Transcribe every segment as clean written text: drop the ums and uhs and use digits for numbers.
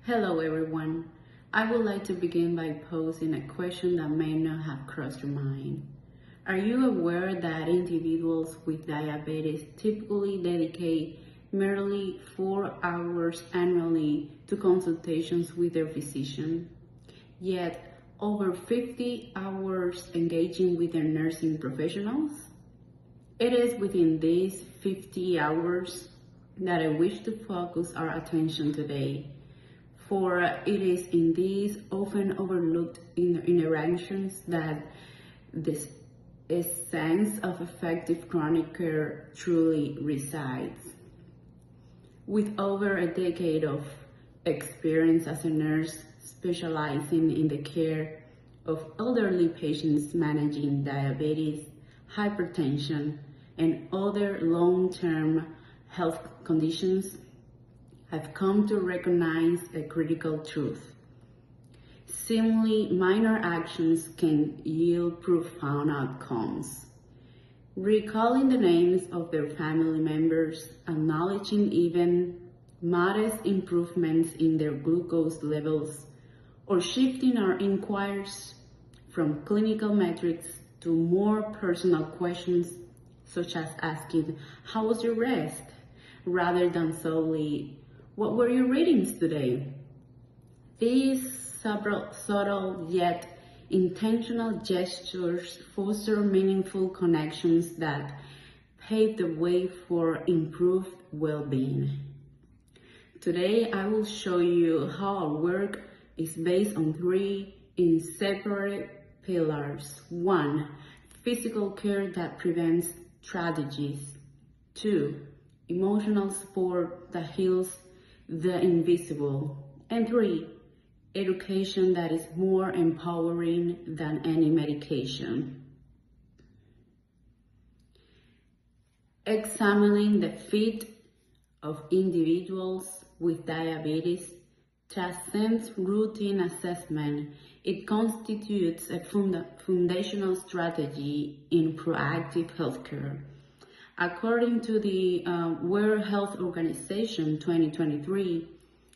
Hello everyone. I would like to begin by posing a question that may not have crossed your mind. Are you aware that individuals with diabetes typically dedicate merely 4 hours annually to consultations with their physician, yet over 50 hours engaging with their nursing professionals? It is within these 50 hours that I wish to focus our attention today. For it is in these often overlooked interactions that this essence of effective chronic care truly resides. With over a decade of experience as a nurse specializing in the care of elderly patients managing diabetes, hypertension, and other long-term health conditions, I've come to recognize a critical truth. Seemingly minor actions can yield profound outcomes. Recalling the names of their family members, acknowledging even modest improvements in their glucose levels, or shifting our inquiries from clinical metrics to more personal questions, such as asking, "How was your rest?" rather than solely, "What were your readings today?" These subtle yet intentional gestures foster meaningful connections that pave the way for improved well-being. Today, I will show you how our work is based on 3 inseparable pillars. 1. Physical care that prevents tragedies. 2. Emotional support that heals the invisible. And 3, education that is more empowering than any medication. Examining the fit of individuals with diabetes transcends routine assessment. It constitutes a foundational strategy in proactive healthcare. According to the World Health Organization 2023,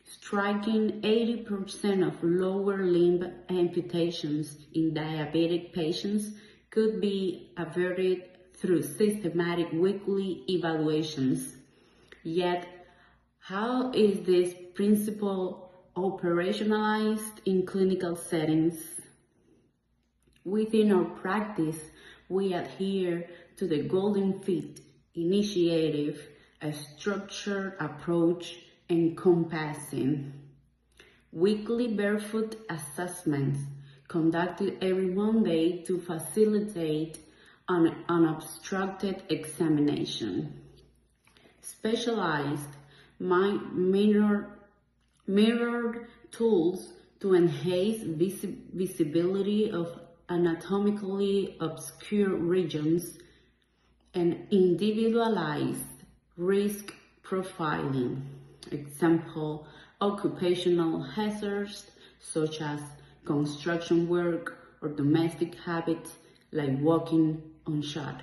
striking 80% of lower limb amputations in diabetic patients could be averted through systematic weekly evaluations. Yet, how is this principle operationalized in clinical settings? Within our practice, we adhere to the Golden Feet initiative, a structured approach encompassing weekly barefoot assessments conducted every Monday to facilitate an unobstructed examination, specialized mirrored tools to enhance visibility of anatomically obscure regions, and individualized risk profiling. Example, occupational hazards such as construction work or domestic habits like walking unshod.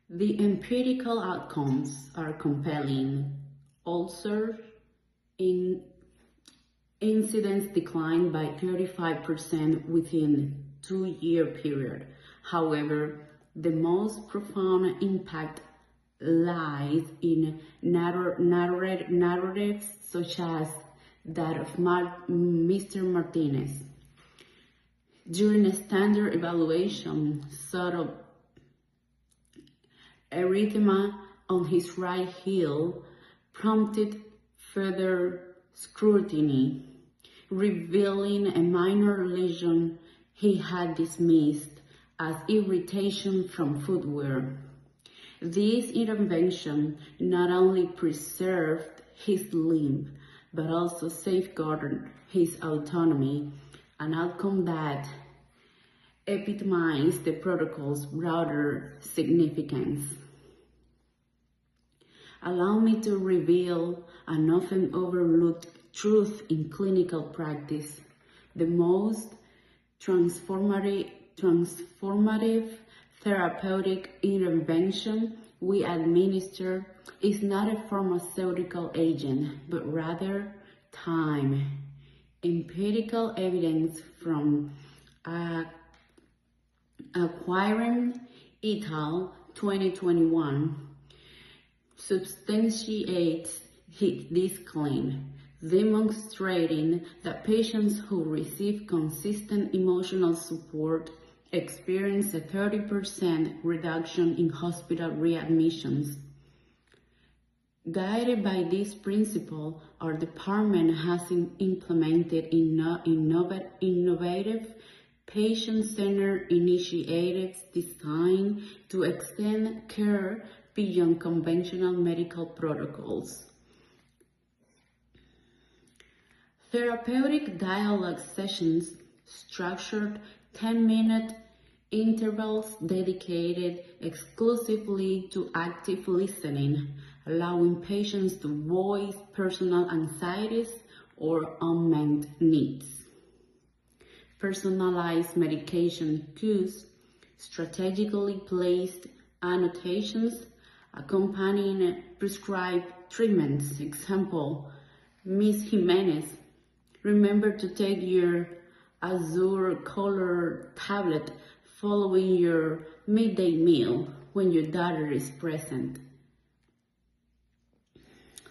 The empirical outcomes are compelling. Also, incidence declined by 35% within 2-year period. However, the most profound impact lies in narratives such as that of Mr. Martinez. During a standard evaluation, subtle erythema on his right heel prompted further scrutiny, revealing a minor lesion he had dismissed as irritation from footwear. This intervention not only preserved his limb, but also safeguarded his autonomy, an outcome that epitomized the protocol's broader significance. Allow me to reveal an often overlooked truth in clinical practice. The most transformative therapeutic intervention we administer is not a pharmaceutical agent, but rather time. Empirical evidence from Acquiring et al. 2021 substantiates this claim, demonstrating that patients who receive consistent emotional support experience a 30% reduction in hospital readmissions. Guided by this principle, our department has implemented innovative patient-centered initiatives designed to extend care beyond conventional medical protocols. Therapeutic dialogue sessions, structured 10-minute intervals dedicated exclusively to active listening, allowing patients to voice personal anxieties or unmet needs. Personalized medication cues, strategically placed annotations accompanying prescribed treatments. Example, Ms. Jimenez, remember to take your azure colored tablet following your midday meal when your daughter is present.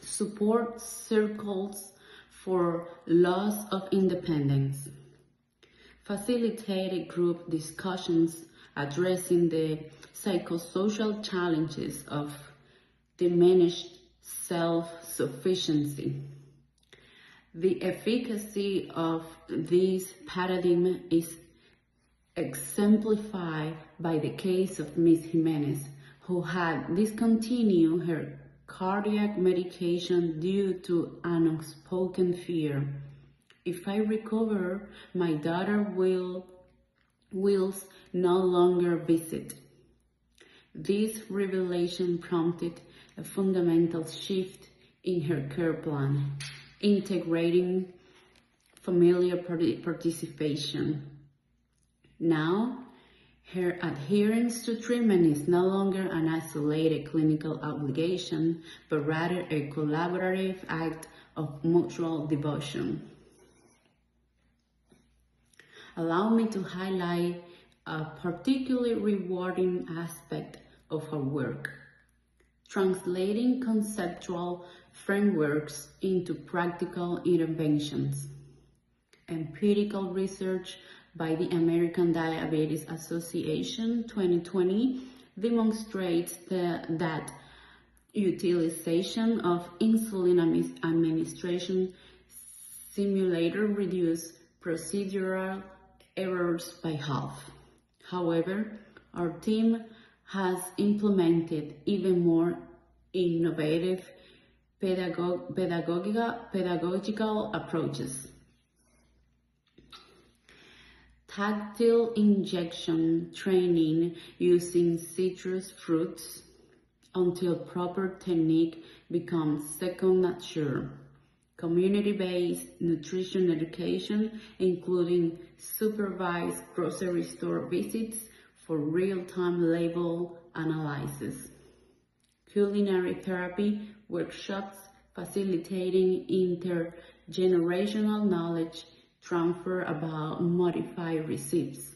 Support circles for loss of independence. Facilitated group discussions addressing the psychosocial challenges of diminished self-sufficiency. The efficacy of this paradigm is exemplified by the case of Ms. Jimenez, who had discontinued her cardiac medication due to an unspoken fear. If I recover, my daughter will no longer visit. This revelation prompted a fundamental shift in her care plan, integrating familiar participation. Now, her adherence to treatment is no longer an isolated clinical obligation, but rather a collaborative act of mutual devotion. Allow me to highlight a particularly rewarding aspect of our work: translating conceptual frameworks into practical interventions. Empirical research by the American Diabetes Association 2020 demonstrates that utilization of insulin administration simulator reduces procedural errors by half. However, our team has implemented even more innovative pedagogical approaches. Tactile injection training using citrus fruits until proper technique becomes second nature. Community-based nutrition education, including supervised grocery store visits for real-time label analysis. Culinary therapy workshops facilitating intergenerational knowledge transfer about modified recipes.